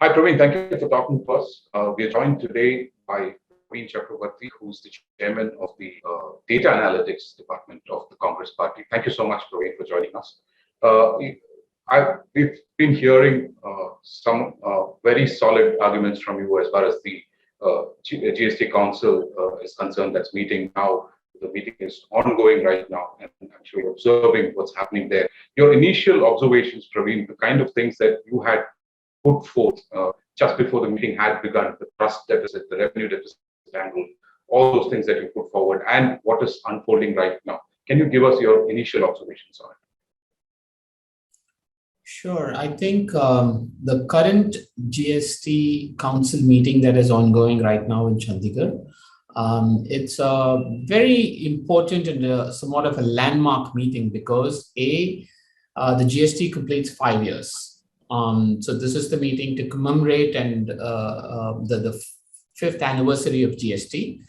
Hi, Praveen. Thank you for talking to us. We are joined today by Praveen Chakravarty, who's the chairman of the data analytics department of the Congress Party. Thank you so much, Praveen, for joining us. Uh, we've been hearing some very solid arguments from you as far as the GST Council is concerned. That's meeting now. The meeting is ongoing right now, and I'm sure you're observing what's happening there. Your initial observations, Praveen, the kind of things that you had put forth just before the meeting had begun, the trust deficit, the revenue deficit angle, all those things that you put forward, and what is unfolding right now. Can you give us your initial observations on it? Sure. I think the current GST Council meeting that is ongoing right now in Chandigarh, it's a very important and somewhat of a landmark meeting because the GST completes 5 years. So this is the meeting to commemorate and the fifth anniversary of GST.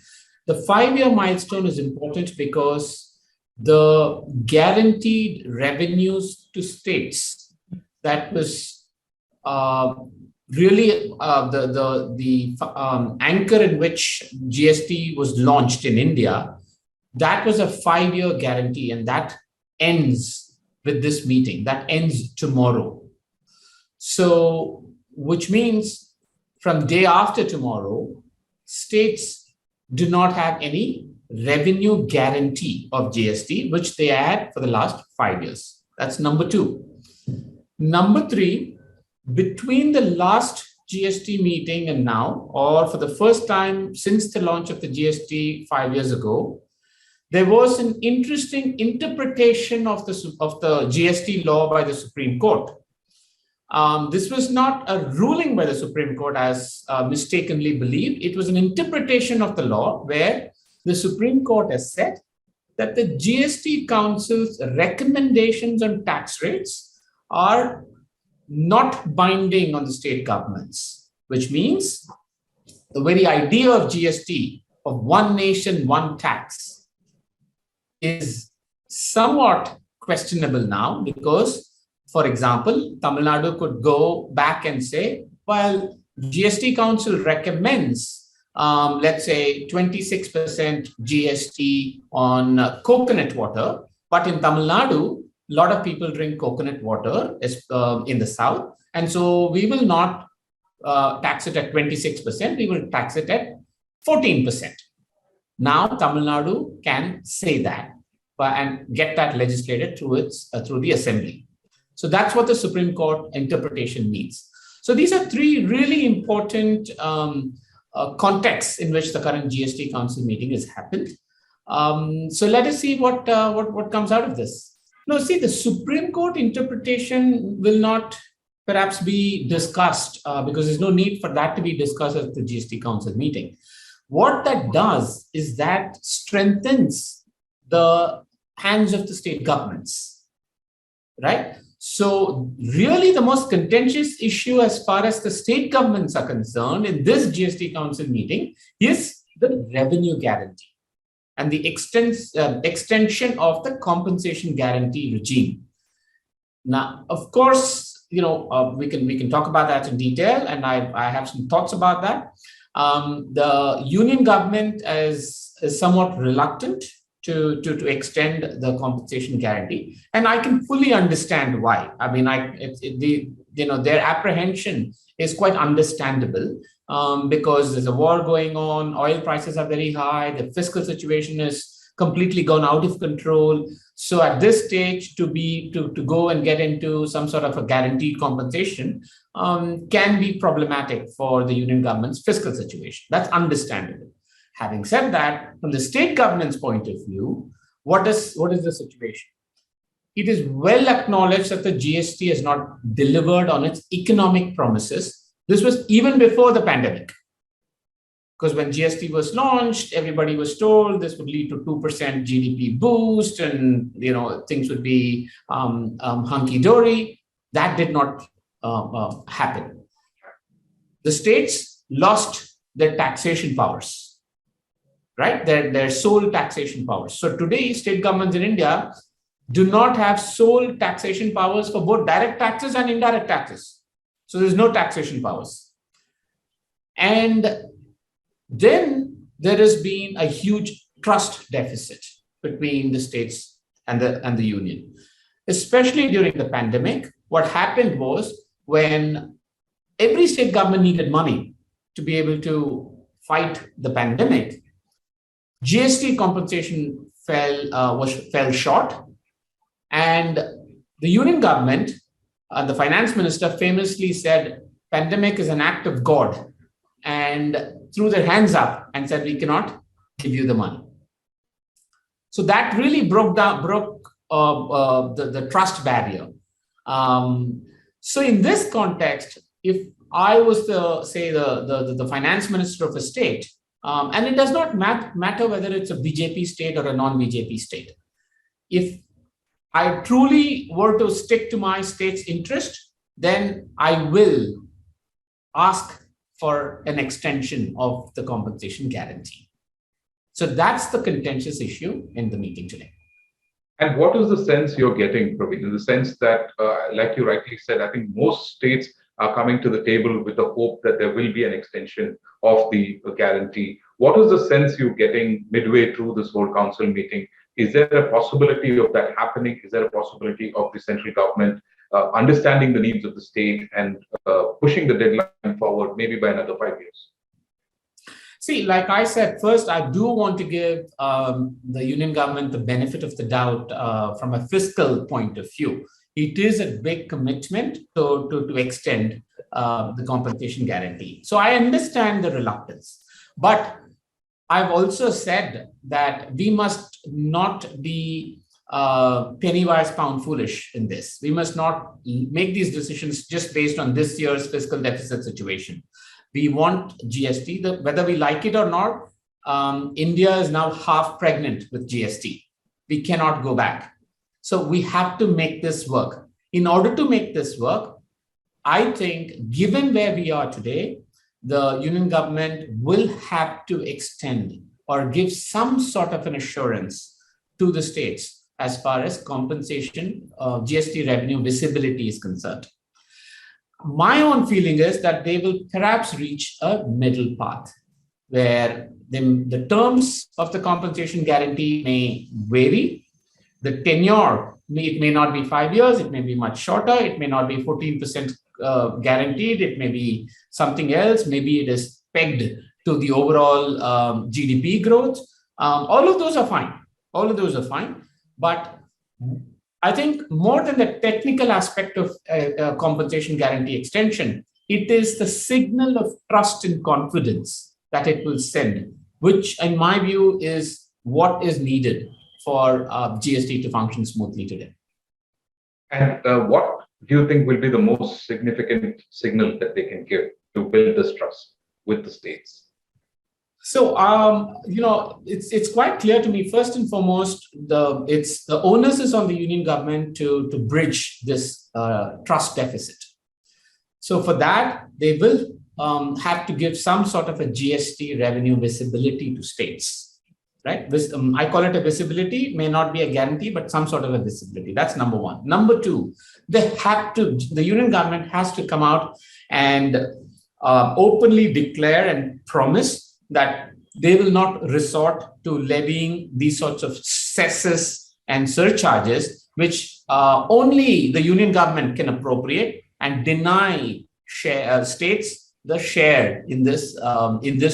The 5-year milestone is important because the guaranteed revenues to states that was really the anchor in which GST was launched in India. That was a 5-year guarantee, and that ends with this meeting. That ends tomorrow. So, which means from day after tomorrow, states do not have any revenue guarantee of GST, which they had for the last 5 years. That's number two. Number three, between the last GST meeting and now, or for the first time since the launch of the GST 5 years ago, there was an interesting interpretation of the GST law by the Supreme Court. This was not a ruling by the Supreme Court as mistakenly believed. It was an interpretation of the law where the Supreme Court has said that the GST Council's recommendations on tax rates are not binding on the state governments, which means the very idea of GST, of one nation, one tax, is somewhat questionable now because, for example, Tamil Nadu could go back and say, well, GST Council recommends, let's say, 26% GST on coconut water, but in Tamil Nadu, a lot of people drink coconut water in the south. And so we will not tax it at 26%, we will tax it at 14%. Now, Tamil Nadu can say that and get that legislated through the assembly. So that's what the Supreme Court interpretation means. So these are three really important contexts in which the current GST Council meeting has happened. So let us see what comes out of this. No, see, the Supreme Court interpretation will not perhaps be discussed because there's no need for that to be discussed at the GST Council meeting. What that does is that strengthens the hands of the state governments, right? So really the most contentious issue as far as the state governments are concerned in this GST Council meeting is the revenue guarantee and the extension of the compensation guarantee regime. Now, of course, we can talk about that in detail, and I have some thoughts about that. The union government is somewhat reluctant to extend the compensation guarantee, and I can fully understand why. I mean, their apprehension is quite understandable. Because there's a war going on, oil prices are very high, the fiscal situation is completely gone out of control. So at this stage, to go and get into some sort of a guaranteed compensation can be problematic for the union government's fiscal situation. That's understandable. Having said that, from the state government's point of view, what is the situation? It is well acknowledged that the GST has not delivered on its economic promises. This was even before the pandemic, because when GST was launched, everybody was told this would lead to 2% GDP boost, and things would be hunky-dory. That did not happen. The states lost their taxation powers, right? Their sole taxation powers. So today, state governments in India do not have sole taxation powers for both direct taxes and indirect taxes. So there's no taxation powers. And then there has been a huge trust deficit between the states and the union, especially during the pandemic. What happened was, when every state government needed money to be able to fight the pandemic, GST compensation fell short, and the union government, the finance minister famously said, "Pandemic is an act of God," and threw their hands up and said, "We cannot give you the money." So that really broke the trust barrier. So in this context, if I was the finance minister of a state, and it does not matter whether it's a BJP state or a non-BJP state, if I truly were to stick to my state's interest, then I will ask for an extension of the compensation guarantee. So that's the contentious issue in the meeting today. And what is the sense you're getting, Praveen? In the sense that, like you rightly said, I think most states are coming to the table with the hope that there will be an extension of the guarantee. What is the sense you're getting midway through this whole council meeting? Is there a possibility of that happening? Is there a possibility of the central government understanding the needs of the state and pushing the deadline forward maybe by another 5 years? See, like I said, first, I do want to give the union government the benefit of the doubt from a fiscal point of view. It is a big commitment to extend the compensation guarantee. So I understand the reluctance. But I've also said that we must not be penny wise, pound foolish in this. We must not make these decisions just based on this year's fiscal deficit situation. We want GST, whether we like it or not. India is now half pregnant with GST. We cannot go back. So we have to make this work. In order to make this work, I think, given where we are today, the union government will have to extend or give some sort of an assurance to the states as far as compensation, GST revenue visibility is concerned. My own feeling is that they will perhaps reach a middle path where the terms of the compensation guarantee may vary. The tenure, it may not be 5 years, it may be much shorter, it may not be 14% guaranteed, it may be something else, maybe it is pegged to the overall GDP growth. All of those are fine. All of those are fine. But I think more than the technical aspect of compensation guarantee extension, it is the signal of trust and confidence that it will send, which in my view is what is needed for GST to function smoothly today. And what do you think will be the most significant signal that they can give to build this trust with the states? So, it's quite clear to me, first and foremost, the onus is on the union government to bridge this trust deficit. So for that, they will have to give some sort of a GST revenue visibility to states, right? I call it a visibility, may not be a guarantee, but some sort of a visibility. That's number one. Number two, the union government has to come out and openly declare and promise that they will not resort to levying these sorts of cesses and surcharges, which only the union government can appropriate, and deny states the share in this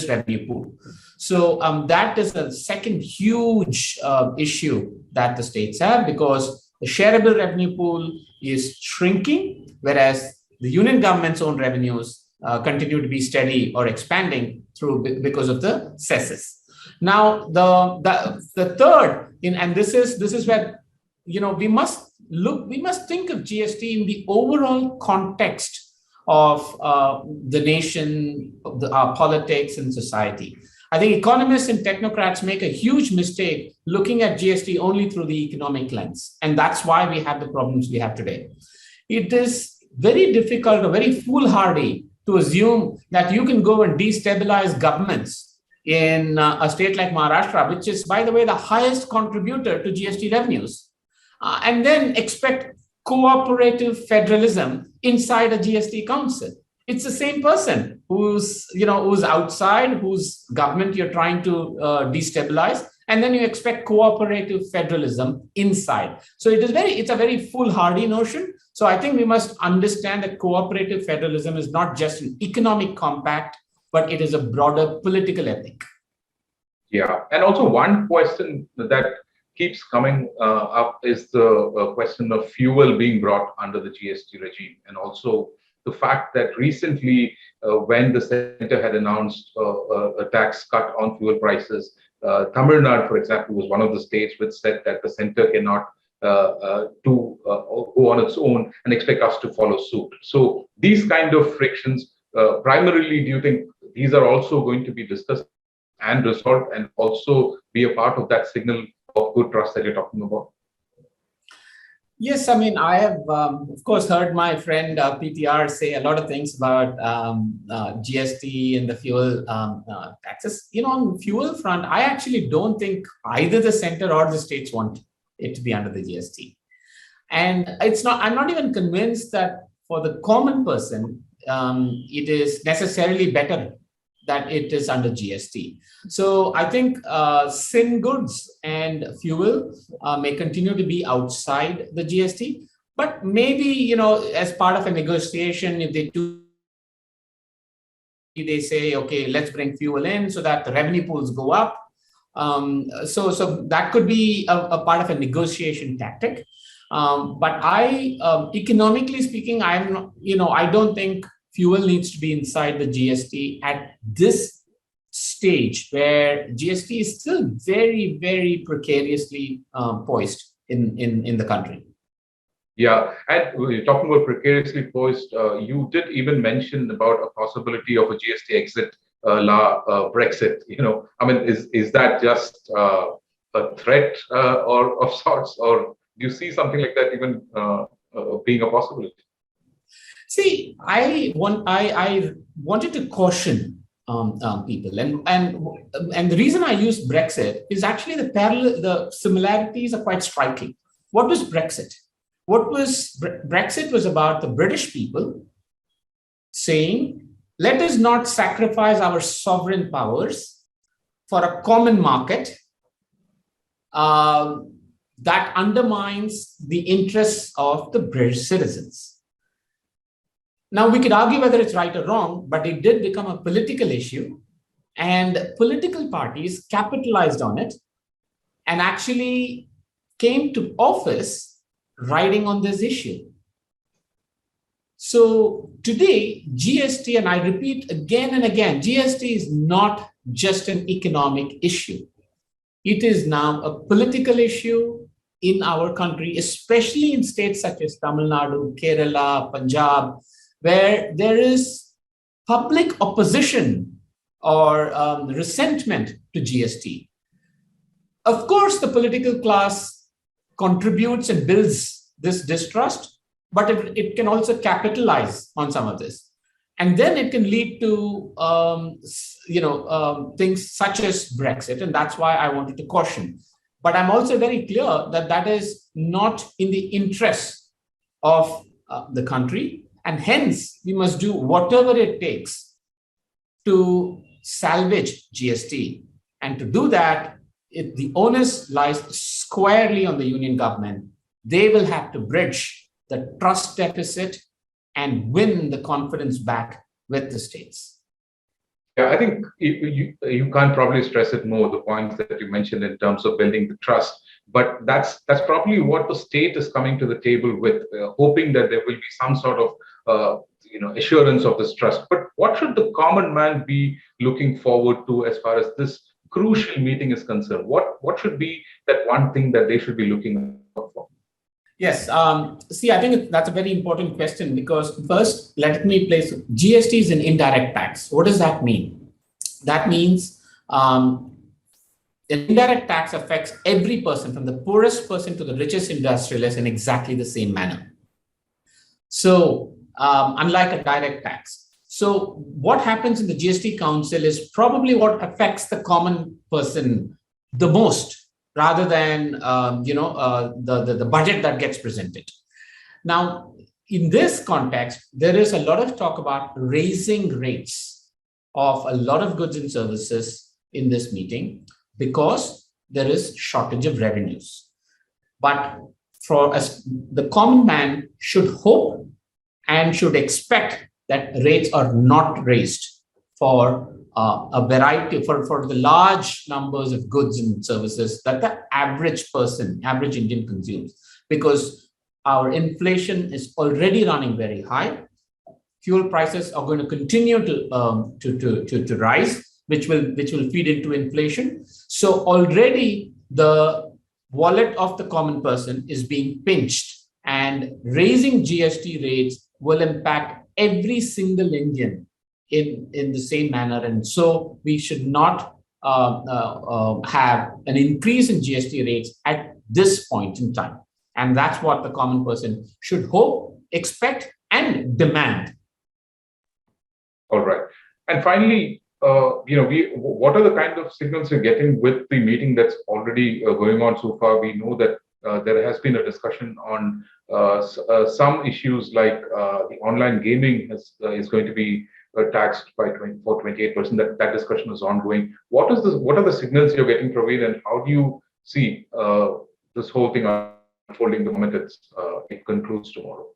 revenue pool. So that is the second huge issue that the states have, because the shareable revenue pool is shrinking, whereas the union government's own revenues continue to be steady or expanding because of the cesses. Now, the third, and this is where we must think of GST in the overall context of the nation, our politics and society. I think economists and technocrats make a huge mistake looking at GST only through the economic lens, and that's why we have the problems we have today. It is very difficult or very foolhardy to assume that you can go and destabilize governments in a state like Maharashtra, which is, by the way, the highest contributor to GST revenues, and then expect cooperative federalism inside a GST council. it's the same person who's outside, whose government you're trying to destabilize, and then you expect cooperative federalism inside. So it's a very foolhardy notion. So I think we must understand that cooperative federalism is not just an economic compact, but it is a broader political ethic. Yeah, and also one question that keeps coming up is the question of fuel being brought under the GST regime, and also the fact that recently, when the center had announced a tax cut on fuel prices, Tamil Nadu, for example, was one of the states which said that the center cannot go on its own and expect us to follow suit. So these kind of frictions, primarily, do you think these are also going to be discussed and resolved, and also be a part of that signal of good trust that you're talking about? Yes, I mean, I have, of course, heard my friend PTR say a lot of things about GST and the fuel taxes. On fuel front, I actually don't think either the center or the states want it to be under the GST. And I'm not even convinced that for the common person, it is necessarily better that it is under GST. So I think sin goods and fuel may continue to be outside the GST, but maybe, as part of a negotiation, if they say, okay, let's bring fuel in so that the revenue pools go up. So that could be a part of a negotiation tactic. But economically speaking, I don't think fuel needs to be inside the GST at this stage, where GST is still very, very precariously poised in the country. Yeah, and we're talking about precariously poised. You did even mention about a possibility of a GST exit, Brexit. I mean, is that just a threat or of sorts, or do you see something like that even being a possibility? See, I wanted to caution people, and the reason I used Brexit is actually the similarities are quite striking. What was Brexit? Brexit was about the British people saying, let us not sacrifice our sovereign powers for a common market that undermines the interests of the British citizens. Now, we could argue whether it's right or wrong, but it did become a political issue, and political parties capitalized on it and actually came to office riding on this issue. So today, GST, and I repeat again and again, GST is not just an economic issue. It is now a political issue in our country, especially in states such as Tamil Nadu, Kerala, Punjab, where there is public opposition or resentment to GST. Of course, the political class contributes and builds this distrust, but it can also capitalize on some of this. And then it can lead to things such as Brexit, and that's why I wanted to caution. But I'm also very clear that that is not in the interest of the country, and hence we must do whatever it takes to salvage GST. And to do that, the onus lies squarely on the union government. They will have to bridge the trust deficit and win the confidence back with the states. Yeah, I think you can't probably stress it more, the points that you mentioned in terms of building the trust. But that's probably what the state is coming to the table with, hoping that there will be some sort of assurance of this trust. But what should the common man be looking forward to as far as this crucial meeting is concerned? What should be that one thing that they should be looking out for? Yes. See, I think that's a very important question, because first, let me place GST is an indirect tax. What does that mean? That means an indirect tax affects every person, from the poorest person to the richest industrialist, in exactly the same manner. So, unlike a direct tax. So, what happens in the GST Council is probably what affects the common person the most, rather than the budget that gets presented. Now, in this context, there is a lot of talk about raising rates of a lot of goods and services in this meeting because there is shortage of revenues. But for us, the common man should hope and should expect that rates are not raised for a variety, for the large numbers of goods and services that the average person, average Indian consumes, because our inflation is already running very high. Fuel prices are going to continue to rise, which will feed into inflation. So already the wallet of the common person is being pinched, and raising GST rates will impact every single Indian in the same manner. And so we should not have an increase in GST rates at this point in time. And that's what the common person should hope, expect, and demand. All right. And finally, what are the kind of signals you're getting with the meeting that's already going on so far? We know that there has been a discussion on some issues like the online gaming is going to be taxed by 28%. That discussion is ongoing. What are the signals you're getting, Praveen, and how do you see this whole thing unfolding the moment it concludes tomorrow?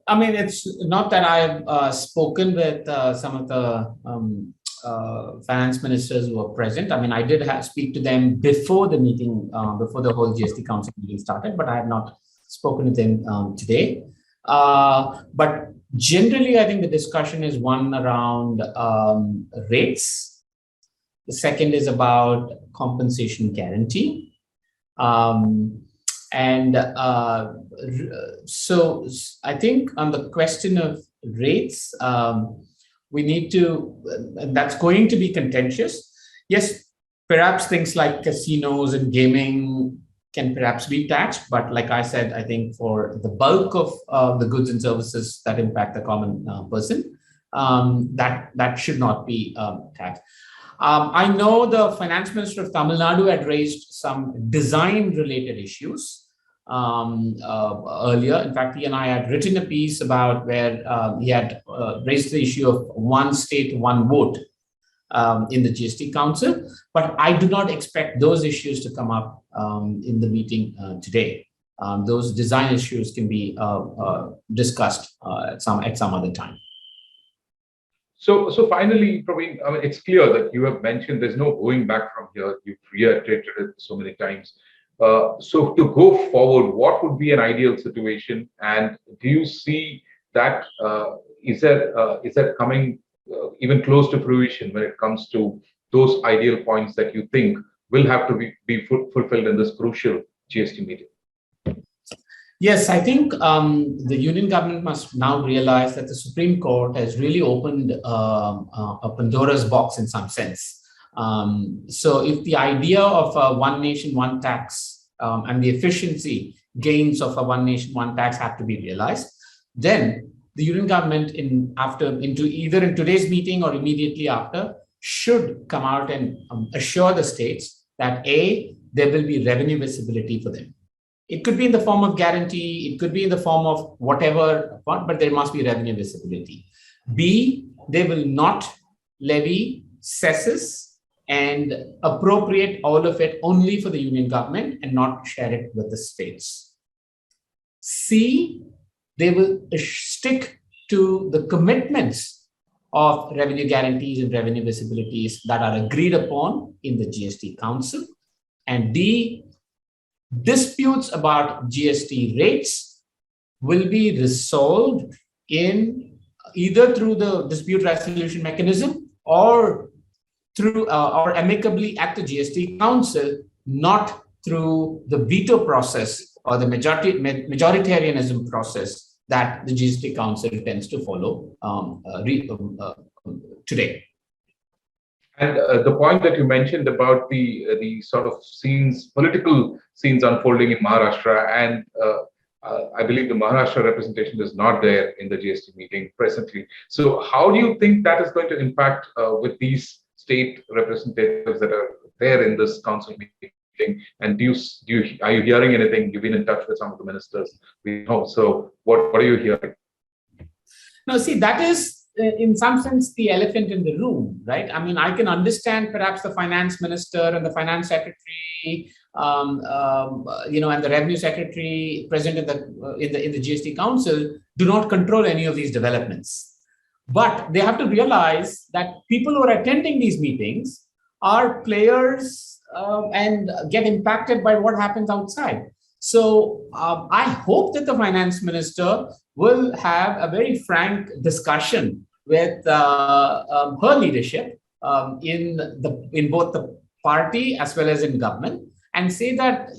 I mean, it's not that I've spoken with some of the finance ministers who are present. I mean, I did speak to them before the meeting, before the whole GST Council meeting started, but I have not spoken to them today. But generally, I think the discussion is one around rates. The second is about compensation guarantee. So I think on the question of rates, we need to, and that's going to be contentious. Yes, perhaps things like casinos and gaming can perhaps be taxed, but like I said, I think for the bulk of the goods and services that impact the common person, that should not be taxed. I know the finance minister of Tamil Nadu had raised some design-related issues earlier. In fact, he and I had written a piece about where he had raised the issue of one state, one vote in the GST Council. But I do not expect those issues to come up in the meeting today. Those design issues can be discussed at some other time. So finally, Praveen, I mean, it's clear that you have mentioned there's no going back from here. You've reiterated it so many times. So to go forward, what would be an ideal situation? And do you see that is that coming even close to fruition when it comes to those ideal points that you think will have to be fulfilled in this crucial GST meeting? Yes, I think the union government must now realize that the Supreme Court has really opened a Pandora's box in some sense. So if the idea of a one nation, one tax and the efficiency gains of a one nation, one tax have to be realized, then the union government either in today's meeting or immediately after should come out and assure the states that A, there will be revenue visibility for them. It could be in the form of guarantee, it could be in the form of whatever, but there must be revenue visibility. B, they will not levy cesses and appropriate all of it only for the union government and not share it with the states. C, they will stick to the commitments of revenue guarantees and revenue visibilities that are agreed upon in the GST Council. And D, disputes about GST rates will be resolved in either through the dispute resolution mechanism or through or amicably at the GST Council, not through the veto process or the majoritarianism process that the GST Council tends to follow today. And the point that you mentioned about the sort of political scenes unfolding in Maharashtra, and I believe the Maharashtra representation is not there in the GST meeting presently. So how do you think that is going to impact with these state representatives that are there in this council meeting? meeting? And are you hearing anything? You've been in touch with some of the ministers. We know. So what are you hearing? No, see, that is in some sense the elephant in the room, right? I mean, I can understand perhaps the finance minister and the finance secretary, and the revenue secretary present in the GST council do not control any of these developments. But they have to realize that people who are attending these meetings are players and get impacted by what happens outside. So I hope that the finance minister will have a very frank discussion with her leadership in both the party as well as in government, and say that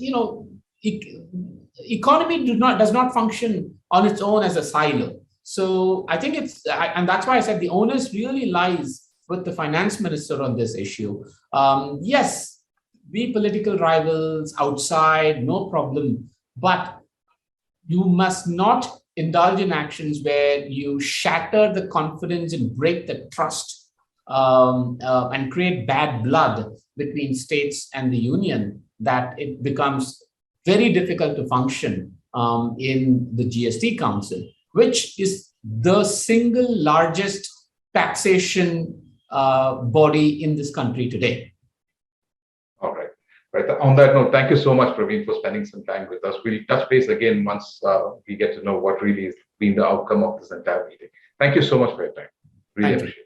economy does not function on its own as a silo. So I think and that's why I said the onus really lies with the finance minister on this issue. Yes, be political rivals outside, no problem. But you must not indulge in actions where you shatter the confidence and break the trust and create bad blood between states and the union, that it becomes very difficult to function in the GST Council, which is the single largest taxation body in this country today. All right. Right. On that note, thank you so much, Praveen, for spending some time with us. We'll touch base again once we get to know what really has been the outcome of this entire meeting. Thank you so much for your time. Really appreciate it.